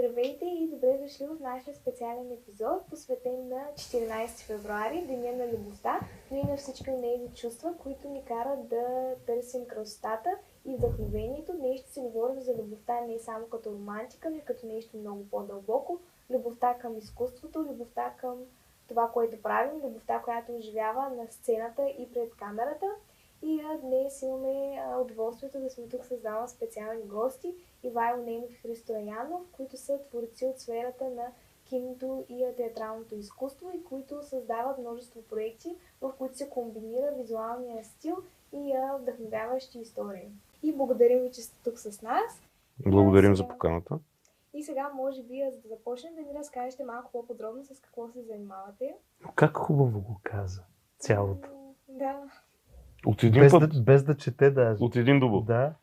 Здравейте и добре дошли в нашия специален епизод, посветен на 14 февруари, Деня на любовта, но и на всички тези чувства, които ни карат да търсим красотата и вдъхновението. Днес ще си говорим за любовта не само като романтика, но и като нещо много по-дълбоко. Любовта към изкуството, любовта към това, което правим, любовта, която оживява на сцената и пред камерата. И днес имаме удоволствието да сме тук с двама специални гости, Ивайло Ненов и Христо Янов, които са творци от сферата на киното и театралното изкуство и които създават множество проекти, в които се комбинира визуалния стил и вдъхновяващи истории. И благодарим ви, че сте тук с нас. Благодарим за поканата. И сега, може би, за да започнем, да ни разкажете малко по-подробно с какво се занимавате. Как хубаво го каза цялото. Да. От един път. Без да чете даже. От един дубъл. Да.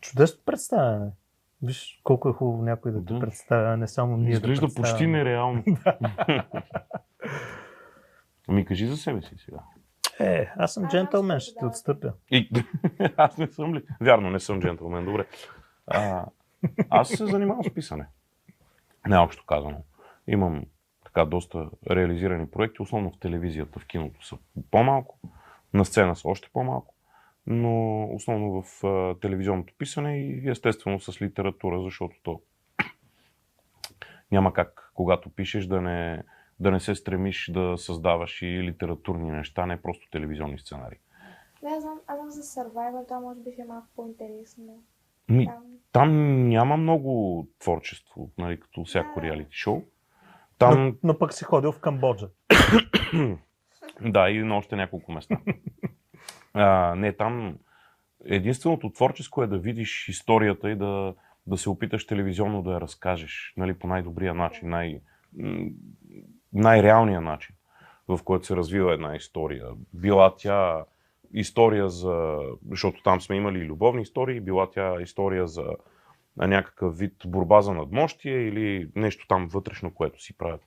Чудесно представяне. Виж колко е хубаво някой да те представя, а не само ние Изглежда да представяме. почти нереално. Ами кажи за себе си сега. Аз съм джентълмен, ще те отстъпя. Аз не съм ли? Вярно, не съм джентълмен, добре. Аз се занимавам с писане. Най-общо казано. Имам така доста реализирани проекти, основно в телевизията, в киното са по-малко, на сцена са още по-малко, но основно в телевизионното писане и естествено с литература, защото то няма как, когато пишеш, да не се стремиш да създаваш и литературни неща, не просто телевизионни сценарии. Да, аз знам за Survivor, това може би ще е малко по-интересно. Там няма много творчество, нали, като всяко реалити шоу. Но пък си ходил в Камбоджа. Да, и на още няколко места. Там единственото творческо е да видиш историята и да се опиташ телевизионно да я разкажеш, нали, по най-добрия начин, най-реалния начин, в който се развива една история. Била тя история защото там сме имали и любовни истории, била тя история за някакъв вид борба за надмощие или нещо там вътрешно, което си правят.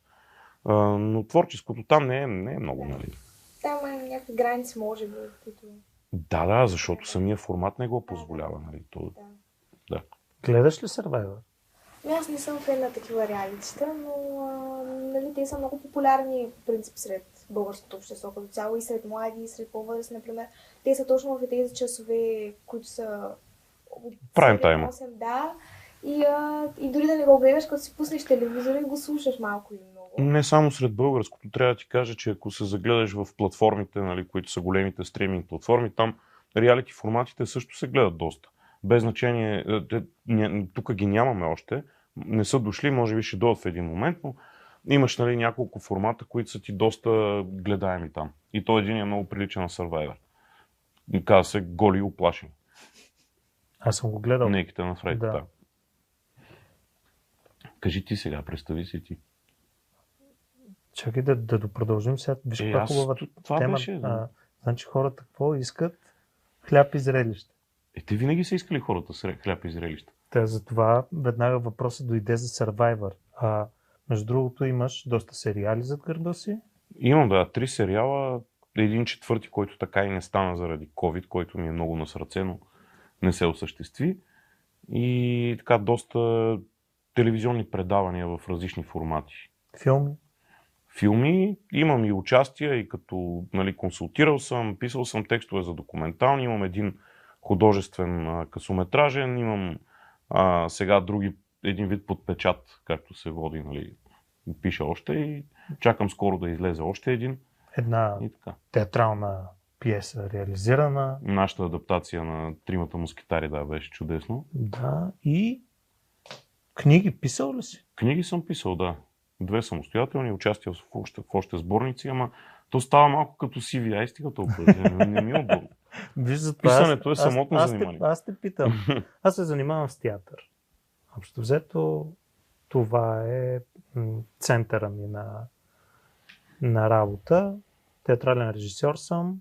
Но творческото там не е много, нали? Там е някакви граници, може би, които... Да, защото самия формат не го позволява, нали? Да. Гледаш ли Survivor? Аз не съм фен на такива реалитита, но нали, те са много популярни, по принцип, сред българското общество като цяло и сред млади, и сред по-възрастни, например. Те са точно в тези часове, които са... Прайм тайма. Да. И дори да не го гледаш, като си пуснеш телевизора и го слушаш малко или много. Не само сред българското. Трябва да ти кажа, че ако се загледаш в платформите, нали, които са големите стриминг платформи, там реалити форматите също се гледат доста. Без значение, тук ги нямаме още, не са дошли, може би ще дойдат в един момент, но имаш, нали, няколко формата, които са ти доста гледаеми там. И то един е много приличен на Survivor. Казва се Голи и уплашени. Аз съм го гледал. Неките на Фрейд, да. Кажи ти сега, представи си ти. Чакай да продължим сега. Виж каква хубава тема. Беше, значи хората какво искат? Хляб и зрелище. Те винаги са искали хората хляб и зрелище. Затова веднага въпросът дойде за Survivor. Между другото имаш доста сериали зад гърба си. Имам, 3 сериала. Един четвърти, който така и не стана заради COVID, който ми е много на сърце, но не се осъществи. И така доста телевизионни предавания в различни формати. Филми. Имам и участия, и като, нали, консултирал съм, писал съм текстове за документални, имам един художествен късометражен, имам сега един вид подпечат, както се води, нали, пиша още и чакам скоро да излезе още един. Една театрална пиеса реализирана. Нашата адаптация на Тримата мускетари, беше чудесно. Да, и книги писал ли си? Книги съм писал, да. 2 самостоятелни, участия в още сборници, ама то става малко като CVI, стига толкова. Не ми е удобно. Писането е самотно занимание. Аз те питам. Аз се занимавам с театър. Общо взето, това е центъра ми на работа. Театрален режисьор съм.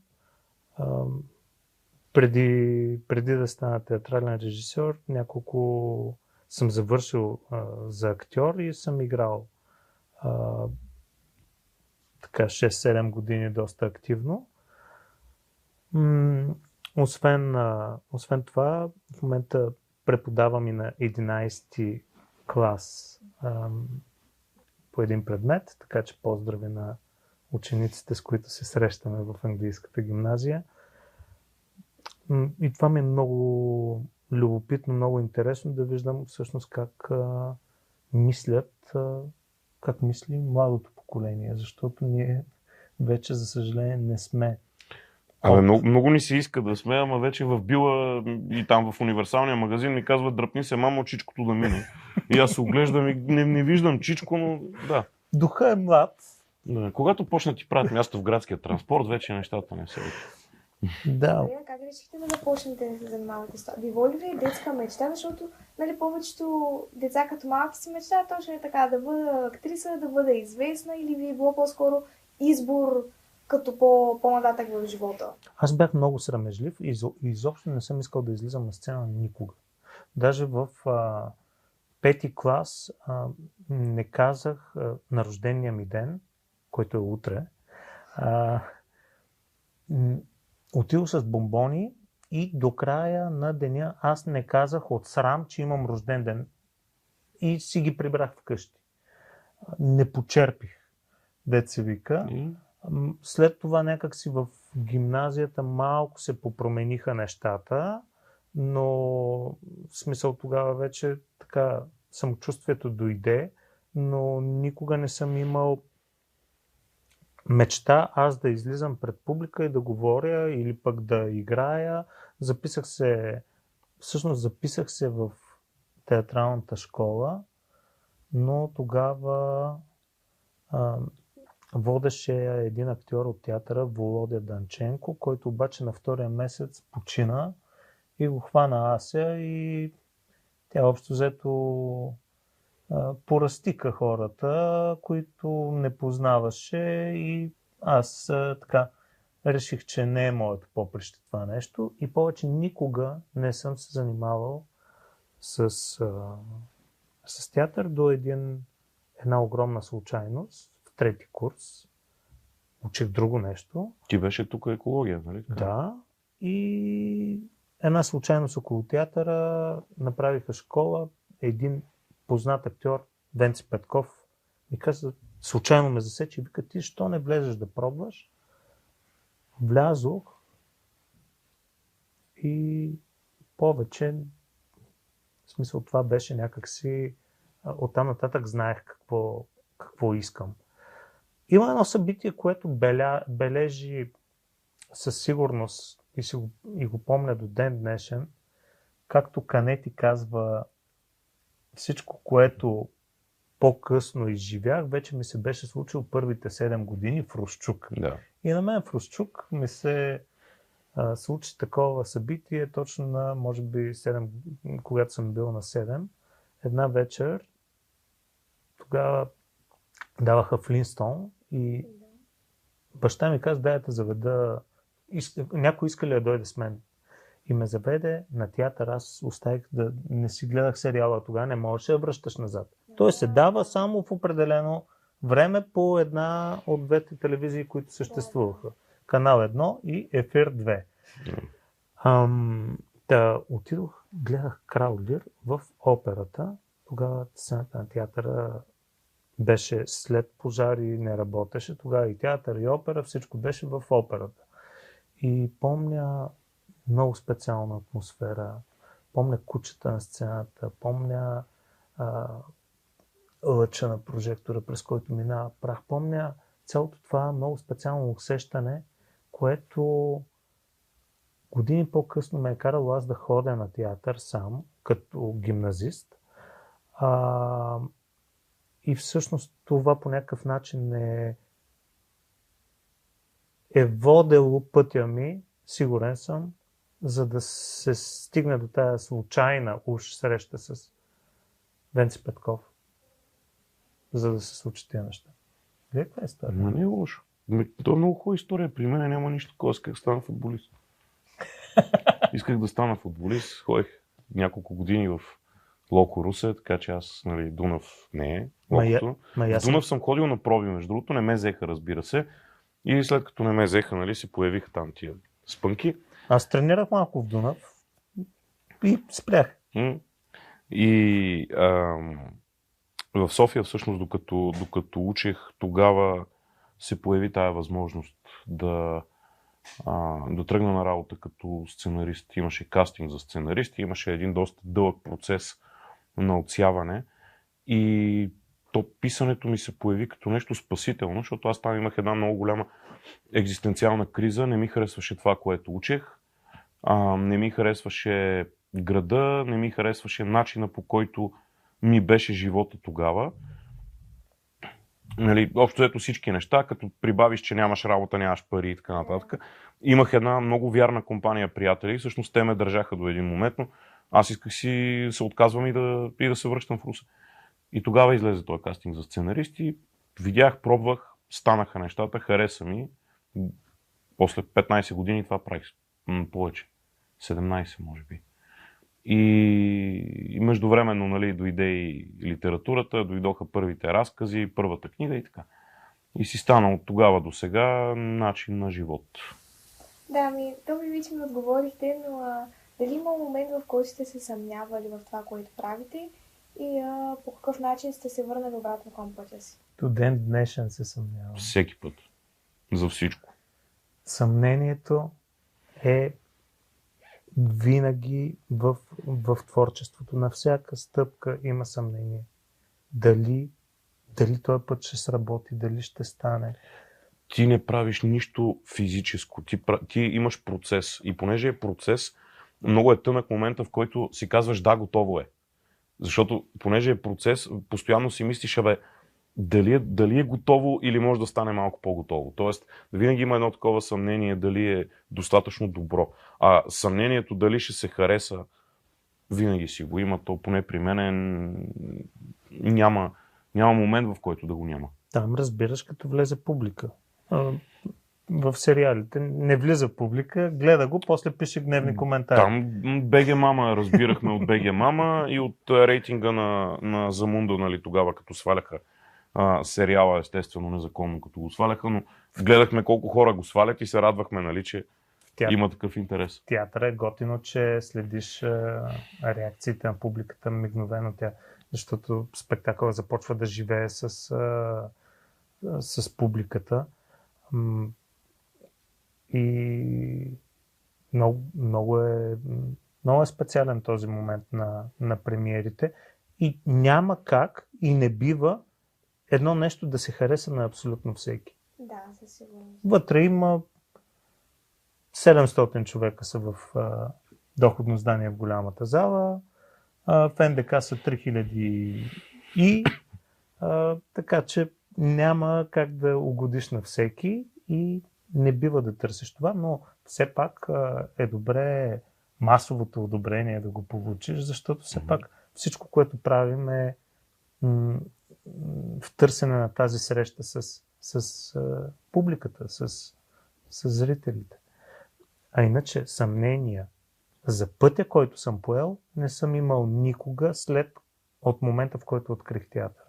Преди да стана театрален режисьор, няколко съм завършил за актьор и съм играл 6-7 години доста активно. Освен това, в момента преподавам и на 11 клас по един предмет, така че поздрави на учениците, с които се срещаме в английската гимназия. И това ми е много любопитно, много интересно да виждам всъщност как как мисли младото поколение, защото ние вече, за съжаление, не сме. Много ни се иска да сме, ама вече в Била и там в универсалния магазин ми казват: дръпни се, мамо, чичкото да мине. И аз се оглеждам и не виждам чичко, но да. Духа е млад. Да. Когато почна ти правят място в градския транспорт, вече нещата не се виждат. Да. Как решихте да започнете да се занимавате с това? Било ли ви е детска мечта, защото повечето деца като малки си мечтаят точно е така, да бъда актриса, да бъда известна, или ви е било по-скоро избор като по-нататък в живота? Аз бях много срамежлив и изобщо не съм искал да излизам на сцена никога. Даже в 5-ти клас не казах на рождения ми ден, който е утре, отидох с бомбони и до края на деня аз не казах от срам, че имам рожден ден, и си ги прибрах вкъщи. Не почерпих, дет се вика. След това някак си в гимназията малко се попромениха нещата, но в смисъл тогава вече така самочувствието дойде, но никога не съм имал мечта аз да излизам пред публика и да говоря или пък да играя. Записах се в театралната школа, но тогава водеше един актьор от театъра, Володя Данченко, който обаче на втория месец почина и го хвана Ася и тя общо взето порастика хората, които не познаваше, и аз така реших, че не е моето поприще това нещо и повече никога не съм се занимавал с театър до една огромна случайност. В 3-ти курс учих друго нещо. Ти беше тук екология, нали? Да. И една случайност около театъра, направиха школа, един познат актьор, Венци Петков, ми каза, случайно ме засече и вика: ти що не влезеш да пробваш? Влязох и повече, в смисъл това беше някакси, оттам нататък знаех какво искам. Има едно събитие, което бележи със сигурност и го помня до ден днешен, както Канети казва: всичко, което по-късно изживях, вече ми се беше случило първите 7 години в Русчук. Да. И на мен в Русчук ми се случи такова събитие точно на, може би, 7, когато съм бил на 7. Една вечер, тогава даваха Флинстон и баща ми каза: дай да заведа, някой иска ли да дойде с мен? И ме заведе на театър. Аз оставих да не си гледах сериала, тогава не можеш да връщаш назад. Той се дава само в определено време по една от двете телевизии, които съществуваха. Канал 1 и Ефир 2. Отидох, гледах Крал Лир в операта. Тогава сцената на театъра беше след пожари, не работеше. Тогава и театър, и опера, всичко беше в операта. И помня много специална атмосфера. Помня кучета на сцената, помня лъча на прожектора, през който минава прах. Помня цялото това много специално усещане, което години по-късно ме е карало аз да ходя на театър сам, като гимназист. И всъщност това по някакъв начин е водело пътя ми, сигурен съм, за да се стигне до тая случайна уж среща с Венци Петков, за да се случи тези неща. Каква е история? Не е лошо. Това е много хубава история. При мен няма нищо такова. Исках да стана футболист. Исках да стана футболист. Ходих няколко години в Локо Русе, така че аз, Дунав не е Локото. В Дунав съм ходил на проби, между другото. Не ме взеха, разбира се. И след като не ме взеха, се появиха там тия спънки. Аз тренирах малко в Дунав и спрях. И в София всъщност, докато учех, тогава се появи тая възможност да тръгна на работа като сценарист. Имаше кастинг за сценарист, имаше един доста дълъг процес на отсяване и писането ми се появи като нещо спасително, защото аз там имах една много голяма екзистенциална криза, не ми харесваше това, което учех, не ми харесваше града, не ми харесваше начина, по който ми беше живота тогава. Нали, общо ето всички неща, като прибавиш, че нямаш работа, нямаш пари и така нататък. Имах една много вярна компания приятели, всъщност те ме държаха до един момент, но аз исках си се отказвам и да се връщам в Русе. И тогава излезе този кастинг за сценаристи, видях, пробвах, станаха нещата, хареса ми. После 15 години това правих повече. 17 може би. И междувременно, нали, дойде и литературата, дойдоха първите разкази, първата книга и така. И си стана от тогава до сега начин на живот. Да, то ви вече ми отговорихте, но дали има момент, в който сте се съмнявали в това, което правите и по какъв начин сте се върнали обратно към пътя си? До ден днешен се съмнявам. Всеки път. За всичко. Съмнението е винаги в творчеството. На всяка стъпка има съмнение. Дали този път ще сработи, дали ще стане. Ти не правиш нищо физическо. Ти имаш процес. И понеже е процес, много е тънък момента, в който си казваш да, готово е. Защото понеже е процес, постоянно си мислиш, дали е готово или може да стане малко по-готово. Тоест, винаги има едно такова съмнение дали е достатъчно добро. А съмнението дали ще се хареса, винаги си го има. То поне при мен няма момент, в който да го няма. Там разбираш, като влезе публика. В сериалите не влиза публика, гледа го, после пише гневни коментари. Там БГ Мама разбирахме от БГ Мама и от рейтинга на Замундо, нали, тогава, като сваляха сериала, естествено незаконно, като го сваляха, но гледахме колко хора го свалят и се радвахме, нали, че има такъв интерес. Театъра е готино, че следиш реакциите на публиката мигновено, защото спектакъл започва да живее с публиката. И много е специален този момент на премиерите и няма как и не бива едно нещо да се хареса на абсолютно всеки. Да, със сигурност. Вътре има 700 човека са в доходно здание в голямата зала, в НДК са 3000 и така че няма как да угодиш на всеки и не бива да търсиш това, но все пак е добре масовото одобрение да го получиш, защото все пак всичко, което правим е в търсене на тази среща с публиката, с зрителите. А иначе съмнения за пътя, който съм поел, не съм имал никога от момента, в който открих театър.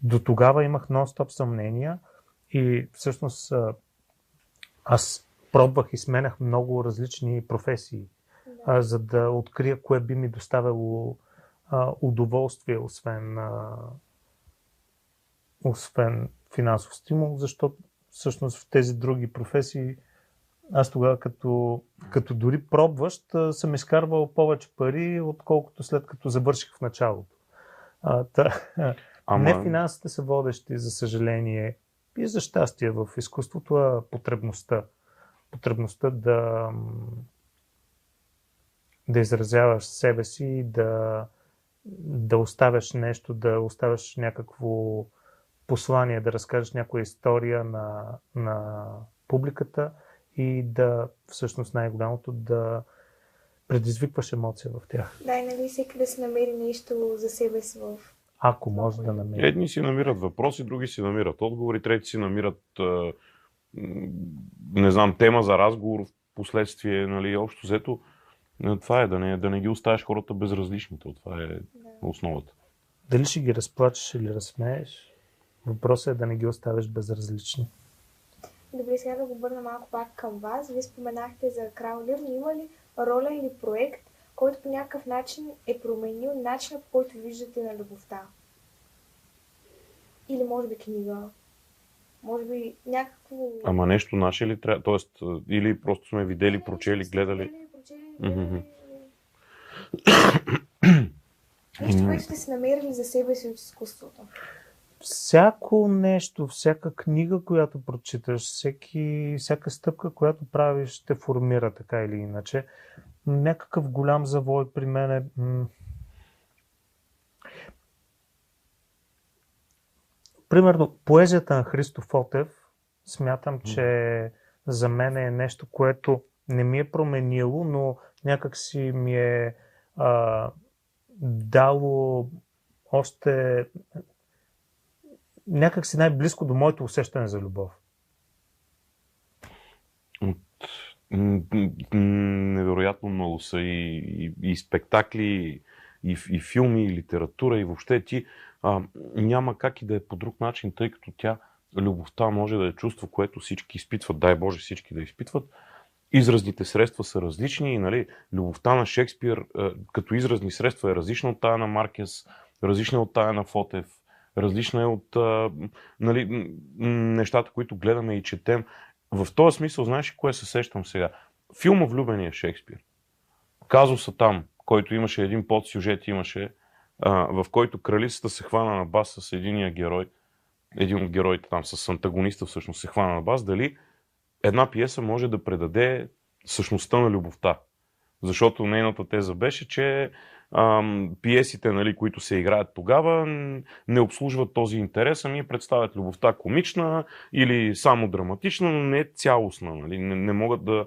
До тогава имах нон-стоп съмнения и всъщност аз пробвах и сменях много различни професии, за да открия кое би ми доставило удоволствие, освен финансов стимул, защото всъщност в тези други професии аз тогава като дори пробващ съм изкарвал повече пари, отколкото след като завърших в началото. Не финансите са водещи, за съжаление, и за щастие в изкуството, а потребността. Потребността да изразяваш себе си, да оставяш нещо, да оставяш някакво послание, да разкажеш някоя история на публиката и да, всъщност най-голямото, да предизвикваш емоция в тях. Да, и нали всеки да си намери нещо за себе си в... Ако може да намери. Едни си намират въпроси, други си намират отговори, трети си намират не знам, тема за разговор в последствие, нали, общо взето. Това е да не ги оставиш хората безразличните. Това е основата. Дали ще ги разплачеш или разсмееш, въпросът е да не ги оставиш безразлични. Добре, сега да го върна малко пак към вас. Вие споменахте за Крал Лир, но има ли роля или проект, който по някакъв начин е променил начина, по който виждате на любовта? Или може би книга, може би някакво... Ама нещо наше ли трябва? Тоест, или просто сме видели, прочели, гледали? Видели, прочели, гледали. Мгм. Нещо, което сте си намерили за себе си от изкуството. Всяко нещо, всяка книга, която прочиташ, всяка стъпка, която правиш, те формира така или иначе. Някакъв голям завой при мен е... Примерно, поезията на Христо Фотев, смятам, че за мен е нещо, което не ми е променило, но някак си ми е дало още някак си най-близко до моето усещане за любов. Невероятно много са и спектакли, и филми, и литература, и въобще ти няма как и да е по друг начин, тъй като любовта може да е чувство, което всички изпитват, дай Боже всички да изпитват. Изразните средства са различни и нали, любовта на Шекспир като изразни средства е различна от тая на Маркес, различна от тая на Фотев, различна е от нали, нещата, които гледаме и четем. В този смисъл, знаеш ли кое се сещам сега? Филма Влюбения Шекспир. Казуса там, който имаше един подсюжет, в който кралицата се хвана на бас с единия герой, един от героите там, с антагониста всъщност се хвана на бас, дали една пиеса може да предаде същността на любовта. Защото нейната теза беше, че пиесите, нали, които се играят тогава, не обслужват този интерес, ами представят любовта комична или само драматична, но не цялостна. Нали, не могат да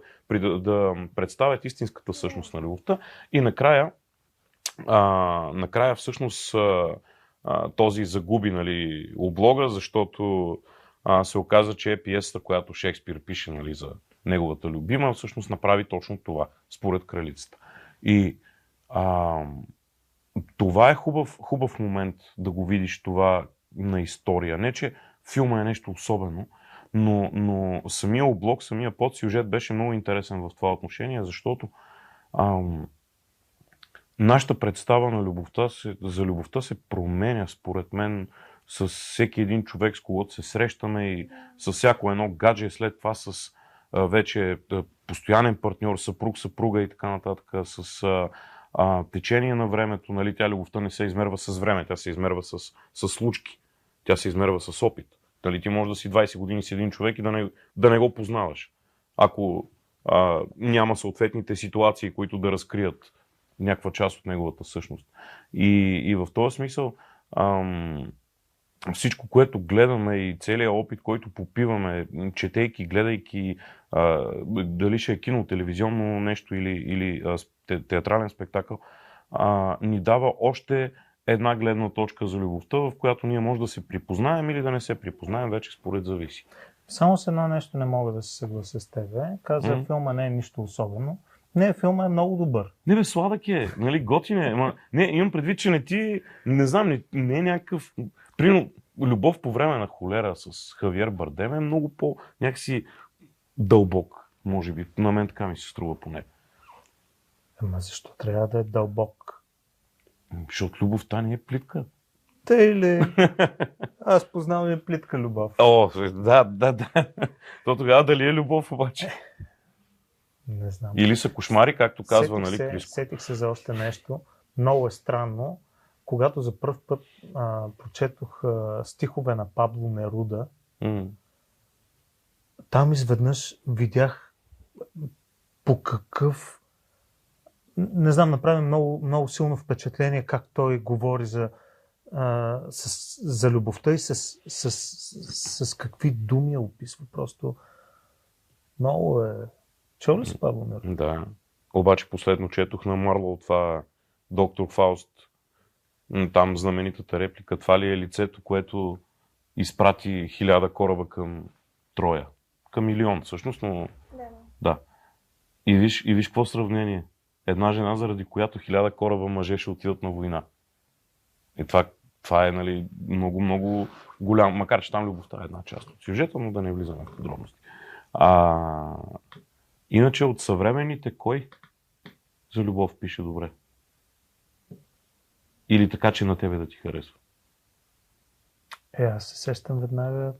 представят истинската същност на любовта. И накрая всъщност този загуби, нали, облога, защото се оказа, че е пиесата, която Шекспир пише, нали, за неговата любима, всъщност направи точно това, според кралицата. И това е хубав момент да го видиш това на история. Не, че филма е нещо особено, но самия облог, самия подсюжет беше много интересен в това отношение, защото нашата представа на за любовта се променя, според мен, с всеки един човек, с когото се срещаме и с всяко едно гадже, след това с вече постоянен партньор, съпруг, съпруга и така нататък, с течение на времето, нали, тя любовта не се измерва с време, тя се измерва с случки, тя се измерва с опит. Нали, ти можеш да си 20 години с един човек и да не го познаваш, ако няма съответните ситуации, които да разкрият някаква част от неговата същност. И в този смисъл всичко, което гледаме и целият опит, който попиваме, четейки, гледайки, дали ще е кино, телевизионно нещо или театрален спектакъл, ни дава още една гледна точка за любовта, в която ние може да се припознаем или да не се припознаем, вече според зависи. Само с едно нещо не мога да се съглася с тебе. Каза, филма не е нищо особено. Не, филма е много добър. Не бе, сладък е, нали, готин е. Не, имам предвид, че не знам, не е някакъв... Примерно, Любов по време на холера с Хавиер Бардем е много някакси дълбок, може би. На мен така ми се струва поне. Ама защо трябва да е дълбок? Защото любовта не е плитка. Тъй ли? Аз познавам и плитка любов. О, да. То тогава дали е любов обаче? Не знам. Или са кошмари, както казва, нали, Криско? Сетих се за още нещо. Много е странно. Когато за пръв път прочетох стихове на Пабло Неруда, там изведнъж видях по какъв... Не знам, направи много, много силно впечатление как той говори за любовта и с какви думи я описва. Просто много е... Чул ли си Пабло Неруда? Да. Обаче последно четох на Марло това Доктор Фауст. Там знаменитата реплика. Това ли е лицето, което изпрати 1000 кораба към Троя? Към 1 000 000 всъщност, но... Да. И виж какво сравнение. Една жена, заради която 1000 кораба мъже ще отидат на война. И това е, нали, много, много голям. Макар че там любовта е една част от сюжета, но да не влизаме в подробности. Иначе от съвременните кой? за любов пише добре? Или така, че на тебе да ти харесва? Аз се сещам веднага.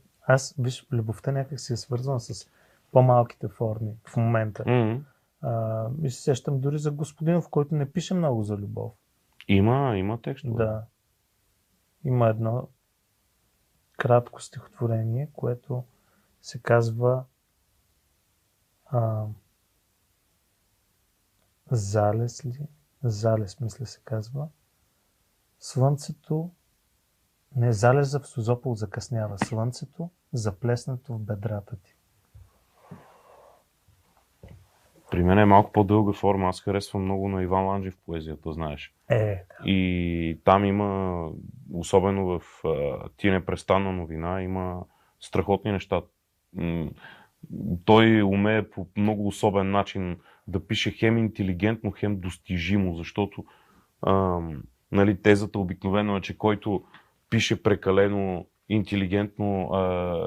Виж, любовта някак си е свързана с по-малките форми в момента. И се сещам дори за Господинов, който не пише много за любов. Има текстове. Да. Има едно кратко стихотворение, което се казва Залез ли? Залез, мисля, се казва. Слънцето не залеза в Созопол закъснява. Слънцето заплеснато в бедрата ти. При мен е малко по-дълга форма. Аз харесвам много на Иван Ланджев поезията, знаеш. Да. И там има, особено в Ти непрестанна новина, има страхотни неща. Той умее по много особен начин да пише хем интелигентно, хем достижимо, защото нали, тезата обикновено е, че който пише прекалено интелигентно,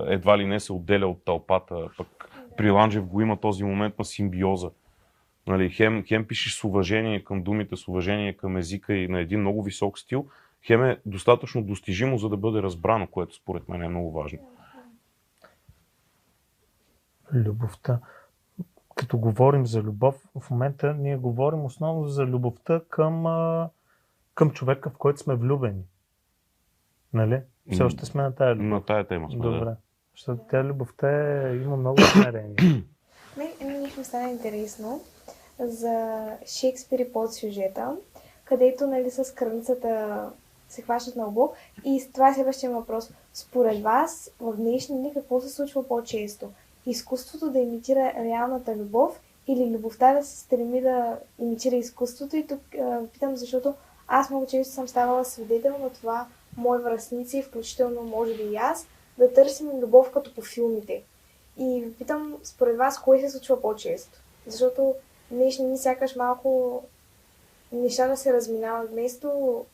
едва ли не се отделя от тълпата. Пък при Ланджев го има този момент на симбиоза. Нали, хем пишеш с уважение към думите, с уважение към езика и на един много висок стил, хем е достатъчно достижимо, за да бъде разбрано, което според мен е много важно. Любовта. Като говорим за любов, в момента ние говорим основно за любовта към човека, в който сме влюбени. Нали? Все още сме на тая любов. На тая тема сме, добре. да. Защото тя любовта има много измерения. Ми стана интересно за Шекспир и подсюжета, където нали, с кралицата се хващат на обох. И това е следващия въпрос. Според вас, в днешни дни какво се случва по-често? Изкуството да имитира реалната любов или любовта да се стреми да имитира изкуството? И тук питам, защото аз много често съм ставала свидетел на това мои връстници, включително може би и аз, да търсим любов като по филмите. И ви питам, според вас, кое се случва по-често? Защото днешни дни сякаш малко нещата се разминават. Вместо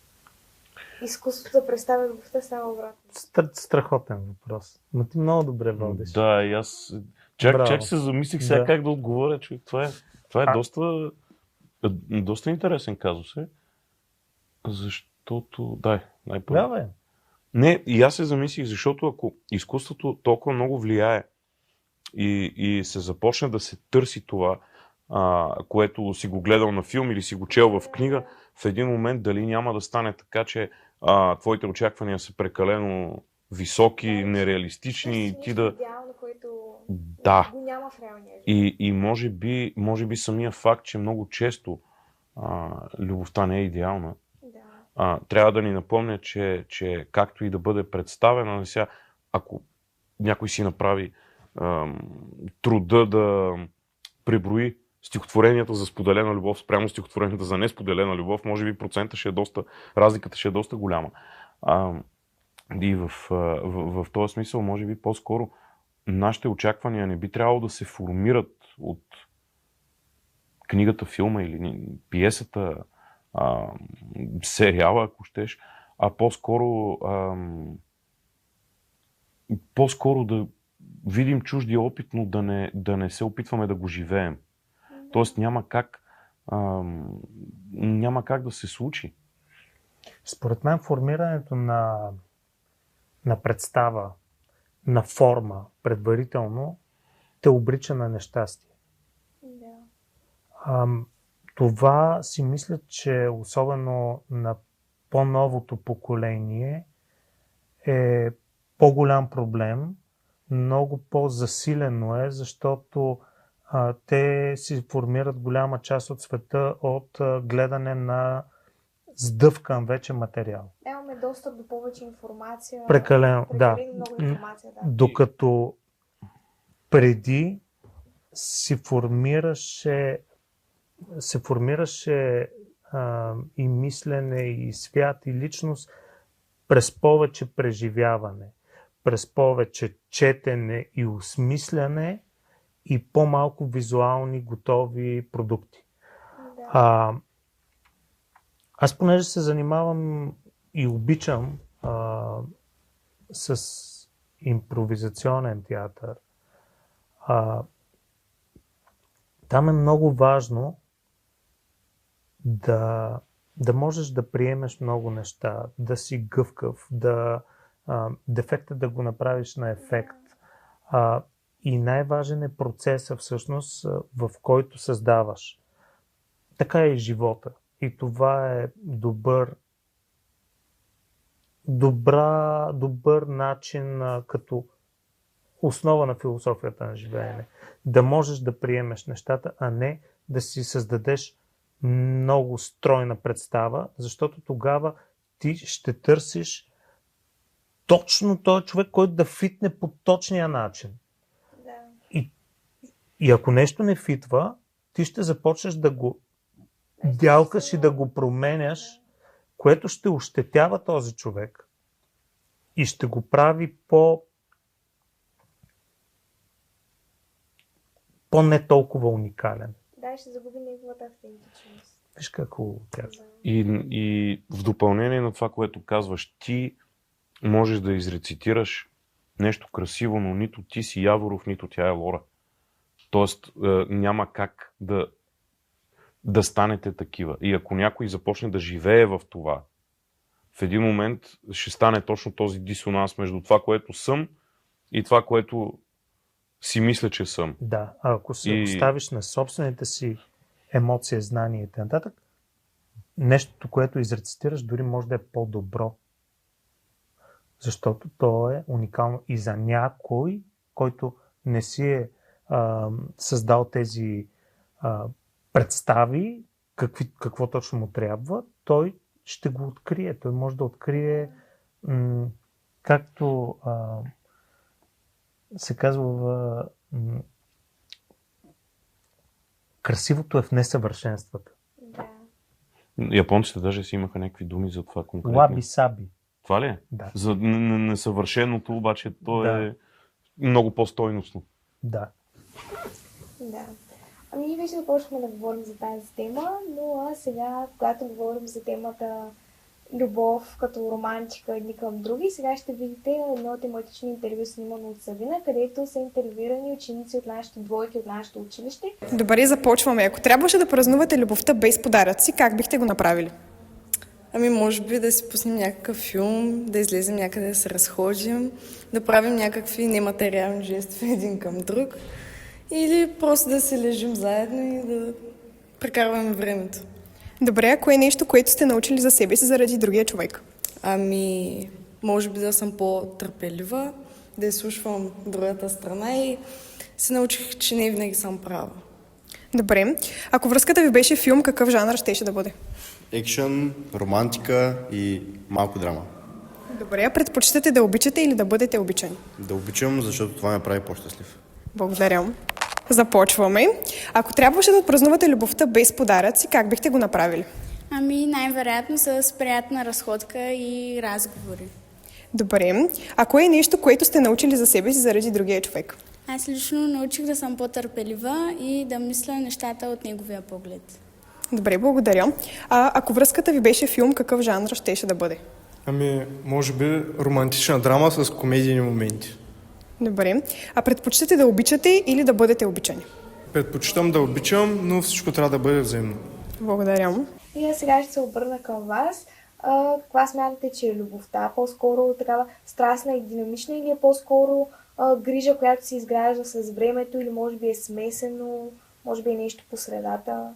изкуството да представя любовта, става обратно. Страхотен въпрос. Но ти много добре водиш. Да, и аз чак се замислих сега как да отговоря, човек. Това е доста интересен казус. Защото... Да, Не, и аз се замислих, защото ако изкуството толкова много влияе и се започне да се търси това, което си го гледал на филм или си го чел в книга, в един момент дали няма да стане така, че твоите очаквания са прекалено високи, нереалистични и ти да... Идеално, което го няма в реалния живот. И може би самия факт, че много често любовта не е идеална, трябва да ни напомня, че както и да бъде представена, сега, ако някой си направи труда да преброи стихотворенията за споделена любов спрямо стихотворенията за несподелена любов, може би разликата ще е доста голяма. И в този смисъл, може би по-скоро нашите очаквания не би трябвало да се формират от книгата, филма или пиесата, сериала, ако щеш, а по-скоро да видим чуждия опит, но да не се опитваме да го живеем. Тоест няма как да се случи. Според мен формирането на представа, на форма предварително те обрича на нещастие. Това си мисля, че особено на по-новото поколение е по-голям проблем, много по-засилено е, защото те си формират голяма част от света от гледане на сдъвкан вече материал. Имаме достъп до повече информация. Прекалено много информация, да. Докато преди се формираше и мислене, и свят, и личност през повече преживяване, през повече четене и осмисляне и по-малко визуални готови продукти. Да. Аз понеже се занимавам и обичам с импровизационен театър, там е много важно да можеш да приемеш много неща, да си гъвкав, дефекта да го направиш на ефект. И най-важен е процеса всъщност, в който създаваш. Така е и живота. И това е добър начин като основа на философията на живеене. Да можеш да приемеш нещата, а не да си създадеш много стройна представа, защото тогава ти ще търсиш точно този човек, който да фитне по точния начин. Да. И ако нещо не фитва, ти ще започнеш да го дялкаш и да го променяш, което ще ощетява този човек и ще го прави по-не толкова уникален. Да, ще загуби неговата автентичност. Виж какво казва. И в допълнение на това, което казваш, ти можеш да изрецитираш нещо красиво, но нито ти си Яворов, нито тя е Лора. Тоест няма как да станете такива. И ако някой започне да живее в това, в един момент ще стане точно този дисонанс между това, което съм и това, което си мисля, че съм. Да, а ако се оставиш на собствените си емоции, знания и т.н., нещото, което изрецитираш, дори може да е по-добро. Защото то е уникално и за някой, който не си е създал тези представи, какво точно му трябва, той ще го открие. Той може да открие, както се казва, красивото е в несъвършенствата. Да. Японците даже си имаха някакви думи за това конкретно. Лаби-саби. Това ли е? Да. За несъвършеното, обаче то е много по-стойностно. Да. Да. Ами ние вече започнахме да говорим за тази тема, но сега, когато говорим за темата любов като романтика едни към други, сега ще видите едно тематично интервю, снимано от Савина, където са интервюирани ученици от нашите двойки, от нашето училище. Добре, започваме. Ако трябваше да празнувате любовта без подаръци, как бихте го направили? Ами може би да си пуснем някакъв филм, да излезем някъде да се разходим, да правим някакви нематериални жестове един към друг или просто да се лежим заедно и да прекарваме времето. Добре, ако е нещо, което сте научили за себе си заради другия човек? Ами, може би да съм по-търпелива, да изслушвам другата страна и се научих, че не винаги съм права. Добре, ако връзката ви беше филм, какъв жанр щеше да бъде? Екшън, романтика и малко драма. Добре, предпочитате да обичате или да бъдете обичани? Да обичам, защото това ме прави по-щастлив. Благодаря. Започваме. Ако трябваше да отпразнувате любовта без подаръци, как бихте го направили? Ами най-вероятно с приятна разходка и разговори. Добре. Ако е нещо, което сте научили за себе си заради другия човек? Аз лично научих да съм по-търпелива и да мисля нещата от неговия поглед. Добре, благодаря. Ако връзката ви беше филм, какъв жанр щеше да бъде? Ами, може би романтична драма с комедийни моменти. Добре. А предпочитате да обичате или да бъдете обичани? Предпочитам да обичам, но всичко трябва да бъде взаимно. Благодаря. И аз сега ще се обърна към вас. Каква смятате, че е любовта? По-скоро такава страстна и динамична или е по-скоро грижа, която се изгражда с времето или може би е смесено, може би е нещо по средата?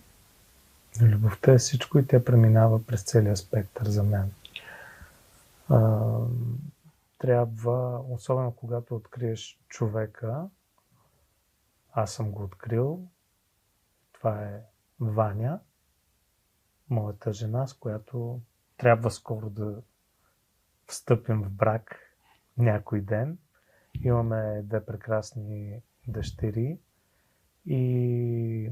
Любовта е всичко и тя преминава през целия спектър за мен. Трябва, особено когато откриеш човека, аз съм го открил, това е Ваня, моята жена, с която трябва скоро да встъпим в брак някой ден. Имаме две прекрасни дъщери и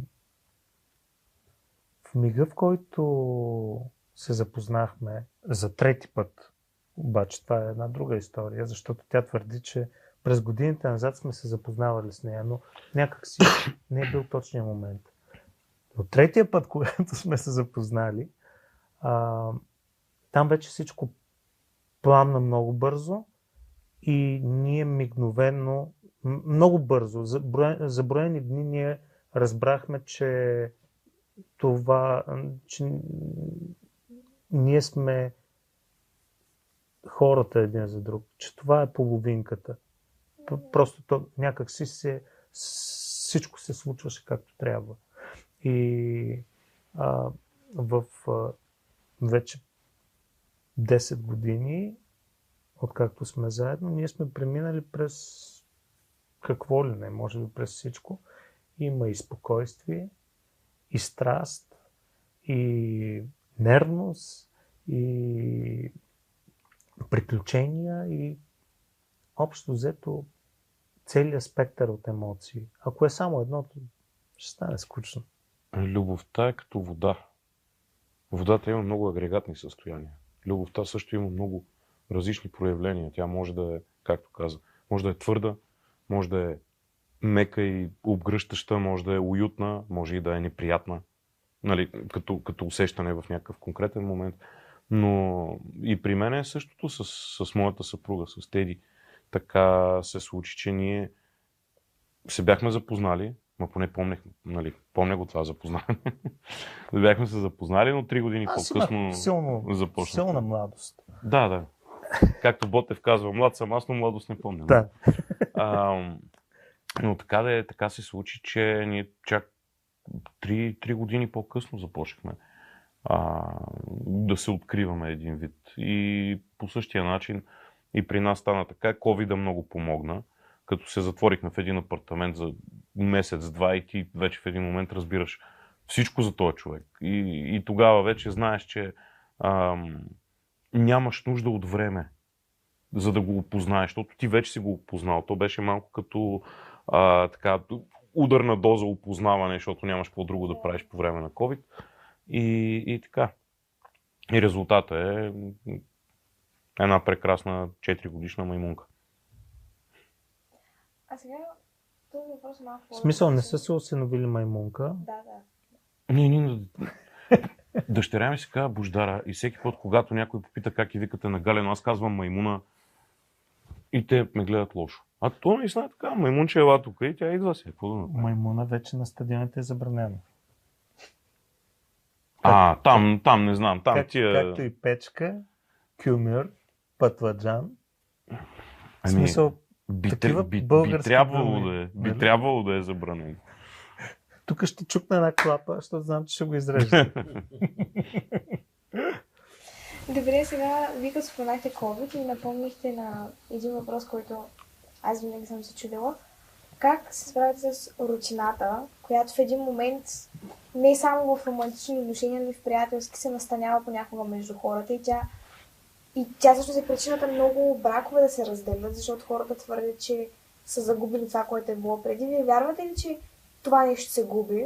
в мига, в който се запознахме за трети път, обаче това е една друга история, защото тя твърди, че през годините назад сме се запознавали с нея, но някак си не е бил точния момент. От третия път, когато сме се запознали, там вече всичко пламна много бързо и ние мигновено, много бързо, за броени дни ние разбрахме, че това, че ние сме хората един за друг, че това е половинката. Просто то някак всичко се случваше както трябва. И в вече 10 години, откакто сме заедно, ние сме преминали през какво ли не, може би през всичко. Има и спокойствие, и страст, и нервност, и приключения, и общо взето целият спектър от емоции. Ако е само едното, ще стане скучно. Любовта е като вода. Водата има много агрегатни състояния. Любовта също има много различни проявления. Тя може да е, както каза, може да е твърда, може да е мека и обгръщаща, може да е уютна, може и да е неприятна, нали, като усещане в някакъв конкретен момент. Но и при мен е същото с моята съпруга, с Теди. Така се случи, че ние се бяхме запознали, поне помня го това запознаване. Бяхме се запознали, но 3 години по-късно започна. Силна младост. Да. Както Ботев казва, млад съм аз, но младост не помня. Да. Но така се случи, че ние чак 3 години по-късно започнахме да се откриваме един вид. И по същия начин и при нас стана така. COVID-а много помогна, като се затворихме в един апартамент за месец-два и ти вече в един момент разбираш всичко за този човек. И тогава вече знаеш, че нямаш нужда от време, за да го опознаеш, защото ти вече си го опознал. То беше малко като ударна доза опознаване, защото нямаш какво друго да правиш по време на COVID. И така. И резултата е една прекрасна 4-годишна маймунка. А сега този въпрос е малко... В смисъл, не са се осиновили маймунка? Да. Дъщеря ми се казва Бождара и всеки път, когато някой попита как и викате на Галено, аз казвам маймуна и те ме гледат лошо. А то наистина е така, маймунче ела тук и тя идва си. Маймуна вече на стадионите е забранено. Там не знам. Както и печка, кюмюр, пътладжан. В смисъл, би трябвало да е забранено. Тук ще чукна една клапа, защото знам, че ще го изрежда. Добре, сега вие като споменахте COVID и напомнихте на един въпрос, който аз винаги съм се чудила. Как се справяте с рутината, която в един момент не само в романтични отношения, но и в приятелски се настанява понякога между хората и тя също е причината много бракове да се разделят, защото хората твърдят, че са загубили това, което е било преди. Вие вярвате ли, че това нещо се губи?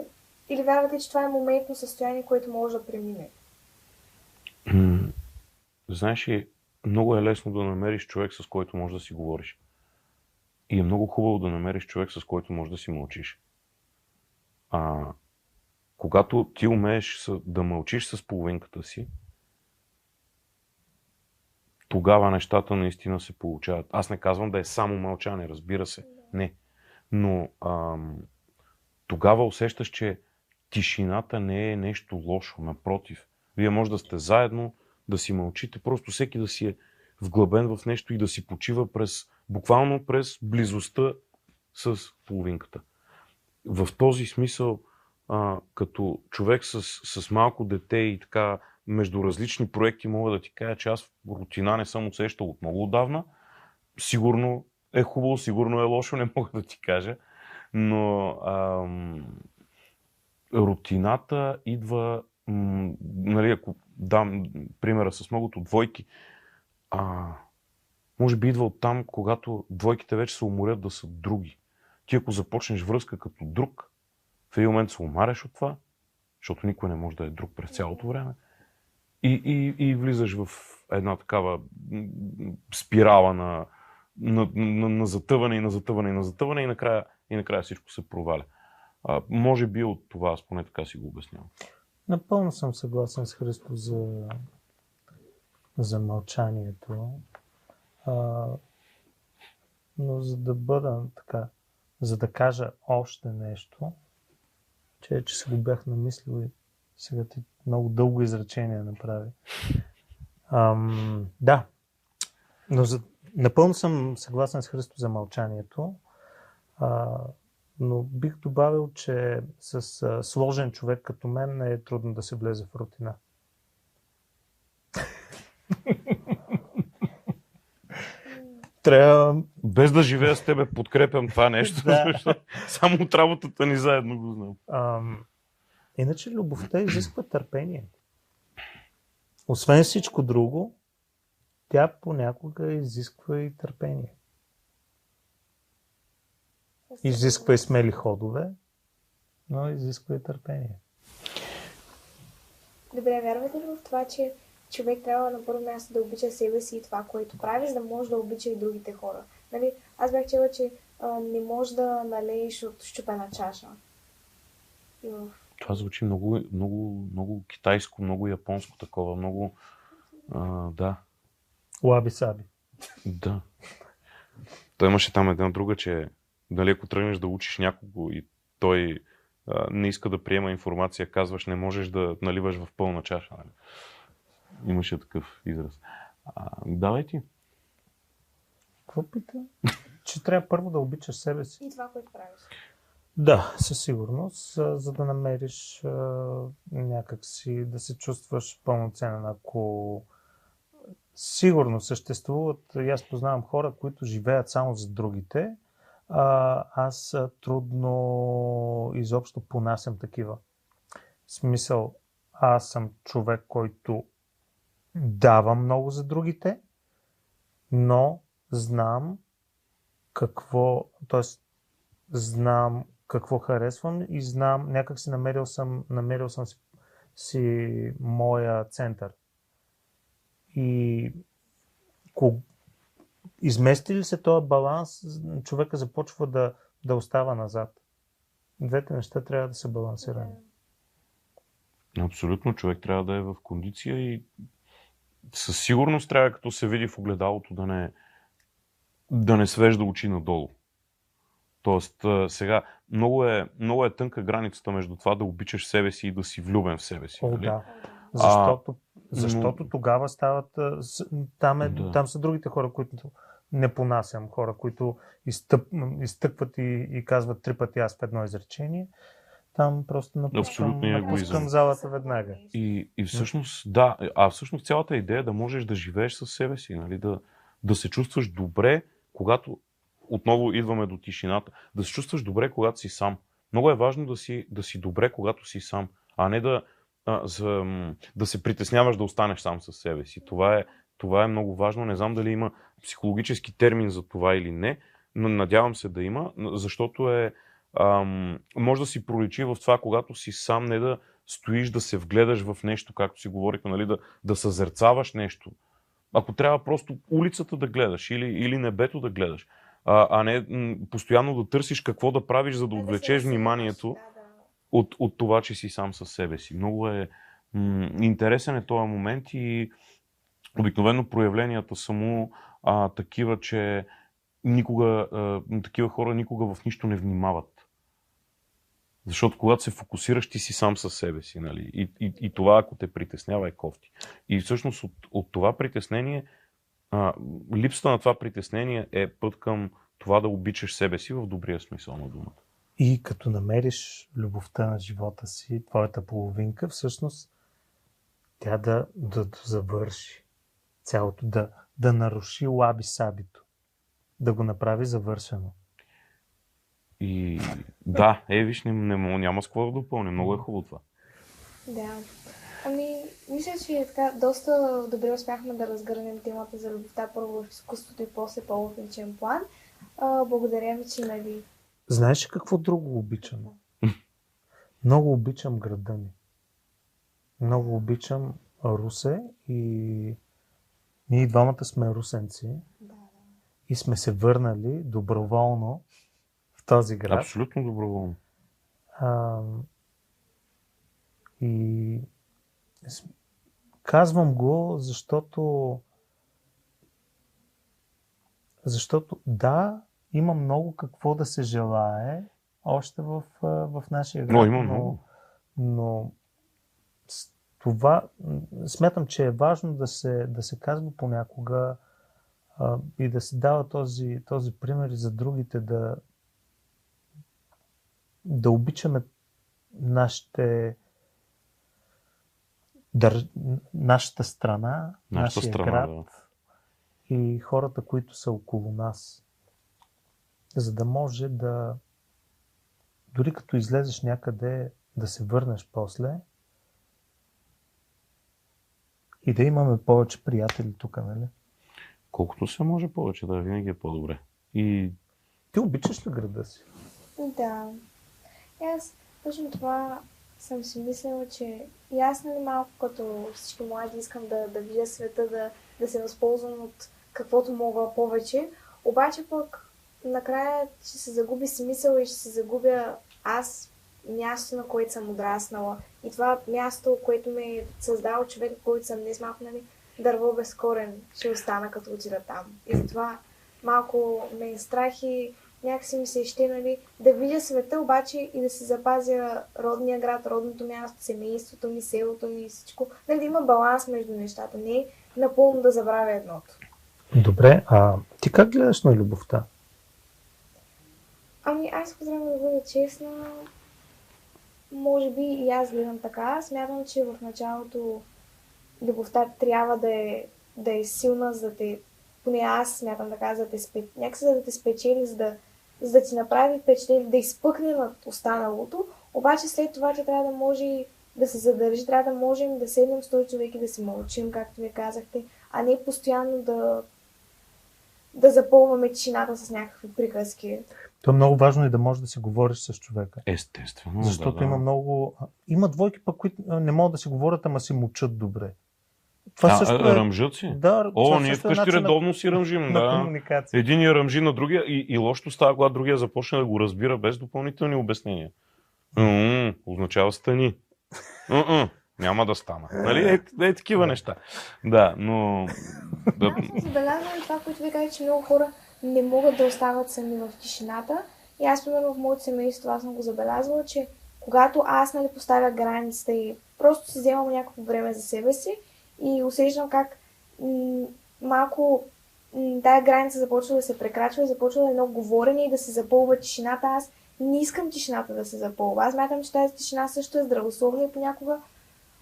Или вярвате, че това е моментно състояние, което може да премине? Знаеш ли, много е лесно да намериш човек, с който можеш да си говориш. И е много хубаво да намериш човек, с който можеш да си мълчиш. Когато ти умееш да мълчиш с половинката си, тогава нещата наистина се получават. Аз не казвам да е само мълчане, разбира се. Не. Но тогава усещаш, че тишината не е нещо лошо. Напротив. Вие може да сте заедно, да си мълчите, просто всеки да си е вглъбен в нещо и да си почива буквално през близостта с половинката. В този смисъл, като човек с малко дете и така между различни проекти, мога да ти кажа, че аз рутина не съм усещал от много отдавна. Сигурно е хубаво, сигурно е лошо, не мога да ти кажа. Но рутината идва, ако дам примера с многото двойки, може би идва от там, когато двойките вече се уморят да са други. Ти ако започнеш връзка като друг, в един момент се умаряш от това, защото никой не може да е друг през цялото време. И влизаш в една такава спирала на затъване и на затъване и на затъване и накрая всичко се проваля. Може би от това, аз поне така си го обяснявам. Напълно съм съгласен с Христо за мълчанието. Но за да бъда така, за да кажа още нещо, че се го бях намислил и сега ти много дълго изречение направи. Да, но напълно съм съгласен с Христо за мълчанието, но бих добавил, че с сложен човек като мен е трудно да се влезе в рутина. Трябва... Без да живея с тебе, подкрепям това нещо, защото само от работата ни заедно го знам. Иначе любовта изисква търпение. Освен всичко друго, тя понякога изисква и търпение. Изисква и смели ходове, но изисква и търпение. Добре, вярвате ли в това, че човек трябва на първо място да обича себе си и това, което прави, за да може да обича и другите хора? Нали? Аз бях чела, че не можеш да налееш от счупена чаша. Това звучи много, много, много китайско, много японско такова, много... да. Лаби-саби. Да. Той имаше там една друга, че дали ако тръгнеш да учиш някого и той не иска да приема информация, казваш, не можеш да наливаш в пълна чаша. Нали? Имаше такъв израз. Давай ти. Какво пита? Че трябва първо да обичаш себе си. И това, което правиш. Да, със сигурност, за да намериш някакси да се чувстваш пълноценен. Ако сигурно съществуват, и аз познавам хора, които живеят само за другите, аз трудно изобщо понасям такива. В смисъл, аз съм човек, който дава много за другите, но знам какво, т.е. знам какво харесвам и знам, някак си намерил съм си моя център. И измести ли се този баланс, човека започва да остава назад. Двете неща трябва да са балансирани. Абсолютно, човек трябва да е в кондиция и със сигурност трябва, като се види в огледалото, да не свежда очи надолу. Тоест, сега, много е тънка границата между това да обичаш себе си и да си влюбен в себе си. Нали? Да. Защото тогава стават... Там са другите хора, които не понасям. Хора, които изтъкват и казват 3 пъти аз в едно изречение. Там просто напускам залата веднага. И всъщност, да, всъщност цялата идея е да можеш да живееш със себе си, нали? Да се чувстваш добре, когато отново идваме до тишината, да се чувстваш добре, когато си сам. Много е важно да си добре, когато си сам, а не да се притесняваш да останеш сам със себе си. Това е много важно. Не знам дали има психологически термин за това или не, но надявам се да има, защото може да си проличи в това, когато си сам, не да стоиш да се вгледаш в нещо, както си говорихме, нали, да съзерцаваш нещо. Ако трябва просто улицата да гледаш или небето да гледаш, а не постоянно да търсиш какво да правиш, за да отвлечеш вниманието от това, че си сам със себе си. Много е интересен е този момент и обикновено проявленията са му такива, че такива хора никога в нищо не внимават. Защото когато се фокусираш, ти си сам със себе си. Нали? И това, ако те притеснява, е кофти. И всъщност от това притеснение, липсата на това притеснение е път към това да обичаш себе си в добрия смисъл на думата. И като намериш любовта на живота си, твоята половинка, всъщност тя да завърши цялото, да наруши лаби-сабито, да го направи завършено. И да, виж, няма с какво да допълня. Много е хубаво това. Да. Мисля, че така доста добре успяхме да разгърнем темата за любовта първо в изкуството и после по-в личен план. Благодаря ви, че Знаеш ли какво друго обичам? Много обичам града ми. Много обичам Русе и ние двамата сме русенци и сме се върнали доброволно в този град. Абсолютно доброволно. И казвам го, защото да, има много какво да се желае, още в нашия град. Но има много. Но това смятам, че е важно да се казва понякога и да се дава този пример и за другите, да обичаме нашата страна, нашия град, да. И хората, които са около нас. За да може дори като излезеш някъде, да се върнеш после и да имаме повече приятели тук, нали? Колкото се може повече, да, винаги е по-добре. И ти обичаш ли града си? Да. Аз точно това съм си мислила, че и аз, нали, малко като всички млади искам да видя света, да се възползвам от каквото мога повече. Обаче пък накрая ще се загуби смисъл и ще се загубя аз място, на което съм отраснала. И това място, което ме е създал човек, който съм днес, малко, нали, дърво без корен, ще остана като отида там. И затова малко ме е страх и някакси ми се ище, нали, да видя света, обаче и да се запазя родния град, родното място, семейството ми, селото ми и всичко. Нали, да има баланс между нещата, не напълно да забравя едното. Добре, ти как гледаш на любовта? Ами аз, ако трябва да бъда честна, може би и аз гледам така. Смятам, че в началото любовта трябва да е силна, за да те, поне аз смятам така, за да те спечели, за да ти направи впечатление, да изпъкне над останалото. Обаче след това ти трябва да може да се задържи, трябва да можем да седнем с този човек и да си мълчим, както ви казахте, а не постоянно да запълваме тишината с някакви приказки. То е много важно и да можеш да си говориш с човека. Естествено. Защото да. Има двойки, пък, които не могат да си говорят, ама си мучат добре. Това също ръмжат си? Да, ние вкъщи редовно си ръмжим. На комуникация. Един я ръмжи на другия и лошото става, когато другия започне да го разбира без допълнителни обяснения. Означава стани. Няма да стана. Нали? Такива неща. Да, но... Аз съм забелязвала това, което ви казах, че много хора не могат да остават сами в тишината. И аз, примерно, в моето семейство, аз съм го забелязвала, че когато аз, нали, поставя границата и просто си вземам някакво време за себе си и усещам как малко тая граница започва да се прекрачва и започва да е едно говорене и да се запълва тишината. Аз не искам тишината да се запълва. Аз мятам, че тази тишина също е здравословна и понякога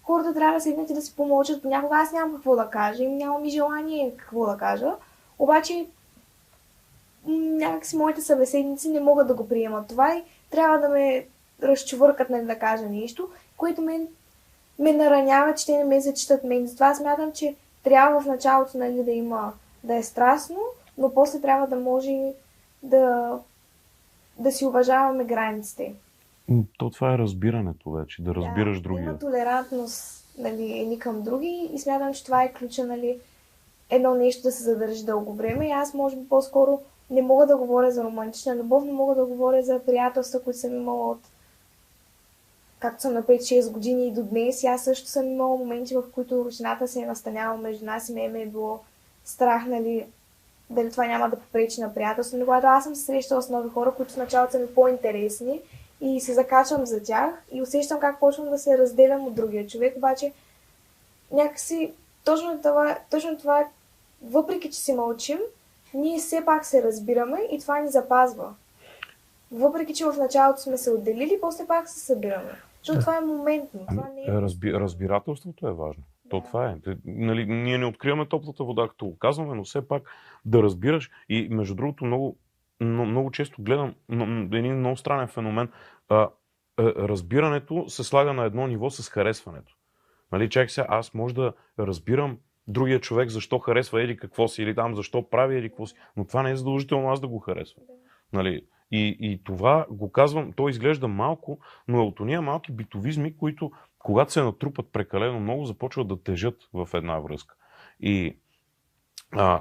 хората трябва да седнат и да си помълчат. Понякога аз нямам какво да кажа и нямам и желание какво да кажа. Обаче някакси моите събеседници не могат да го приемат това и трябва да ме разчувъркат, нали, да кажа нещо, което ме наранява, че те не ме зачитат мен. Затова смятам, че трябва в началото, нали, да е страстно, но после трябва да може да си уважаваме границите. Това е разбирането вече, да разбираш другия. Има толерантност, нали, едни към други и смятам, че това е ключа, нали, едно нещо да се задържи дълго време. И аз, може би, по-скоро не мога да говоря за романтична любов, не мога да говоря за приятелства, които съм имала от както съм на 5-6 години и до днес. И аз също съм имала моменти, в които рутината се е настаняла между нас и ме е било страх, нали, дали това няма да попречи на приятелство. Но когато аз съм се срещала с нови хора, които в началото са ми по-интересни и се закачвам за тях и усещам как почвам да се разделям от другия човек, обаче някакси точно това, въпреки че си мълчим, ние все пак се разбираме и това ни запазва. Въпреки че в началото сме се отделили, после пак се събираме. Защото това е моментно. Това не е... Разбирателството е важно. То това е. Нали, ние не откриваме топлата вода, като го казваме, но все пак да разбираш. И между другото, много често гледам един много странен феномен. Разбирането се слага на едно ниво с харесването. Нали, чакай сега, аз може да разбирам другия човек защо харесва еди какво си или там защо прави еди какво си, но това не е задължително аз да го харесвам. Нали? И това го казвам, то изглежда малко, но е от ония малки битовизми, които когато се натрупат прекалено много, започват да тежат в една връзка. И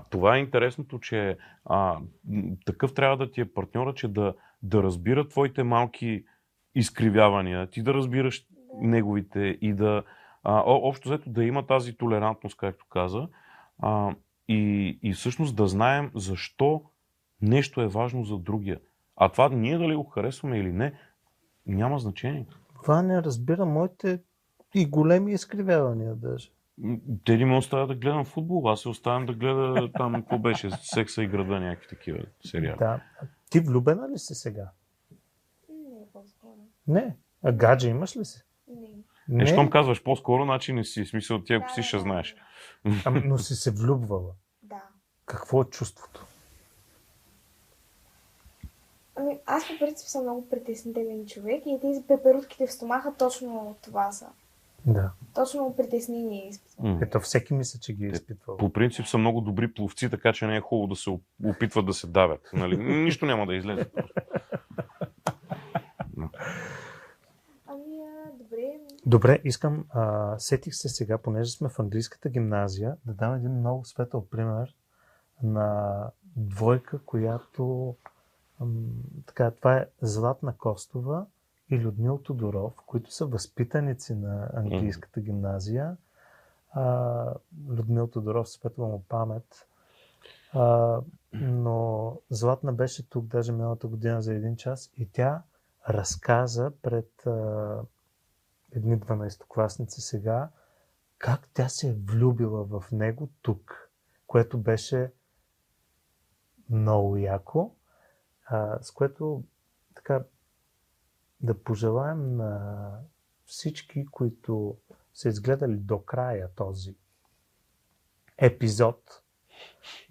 това е интересното, че такъв трябва да ти е партньора, че да разбира твоите малки изкривявания, ти да разбираш неговите и да общо взето да има тази толерантност, както каза, и всъщност да знаем защо нещо е важно за другия. А това ние дали го харесваме или не, няма значение. Ваня разбира моите и големи изкривявания даже. Теди ме оставя да гледам футбол, аз се оставям да гледа там, какво беше, Секса и града, някакви такива сериали. Да. Ти влюбена ли си сега? Не, по-скоро. Не. А гадже имаш ли си? Не. Щом казваш по-скоро, значи не си. В смисъл, ти ако си ще знаеш. Но си се влюбвала. Да. Какво е чувството? Аз по принцип съм много притеснителен човек и тези пеперутките в стомаха точно това са. Да. Точно притеснение изпитвам. Ето всеки мисля, че ги е изпитвал. По принцип са много добри пловци, така че не е хубаво да се опитват да се давят. Нали? Нищо няма да излезе. Добре. Добре, искам, сетих се сега, понеже сме в английската гимназия, да дам един много светъл пример на двойка, която така, това е Златна Костова и Людмил Тодоров, които са възпитаници на английската гимназия. Людмил Тодоров, светла му памет. Но Златна беше тук даже миналата година за един час и тя разказа пред едни 12-класници сега как тя се е влюбила в него тук, което беше много яко, с което така да пожелаем на всички, които са изгледали до края този епизод,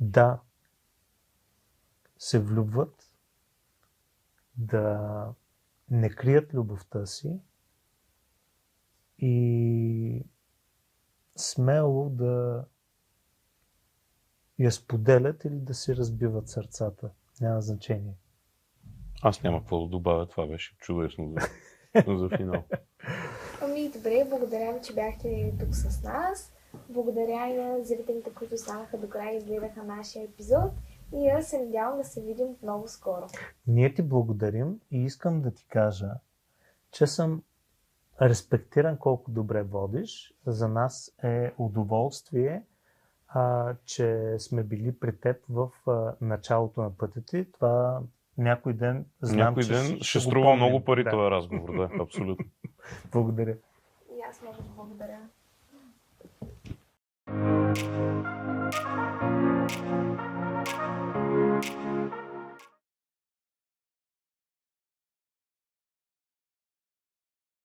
да се влюбват, да не крият любовта си и смело да я споделят или да си разбиват сърцата. Няма значение. Аз няма какво да добавя, това беше чудесно за финал. Добре, благодаря ви, че бяхте тук с нас. Благодаря и на зрителите, които останаха до края и изгледаха нашия епизод. И аз се надявам да се видим много скоро. Ние ти благодарим и искам да ти кажа, че съм респектиран колко добре водиш. За нас е удоволствие, че сме били при теб в началото на пътя ти. Това някой ден знам, някой че ден ще го струва помним. много пари този разговор, да, абсолютно. Благодаря. И аз много благодаря.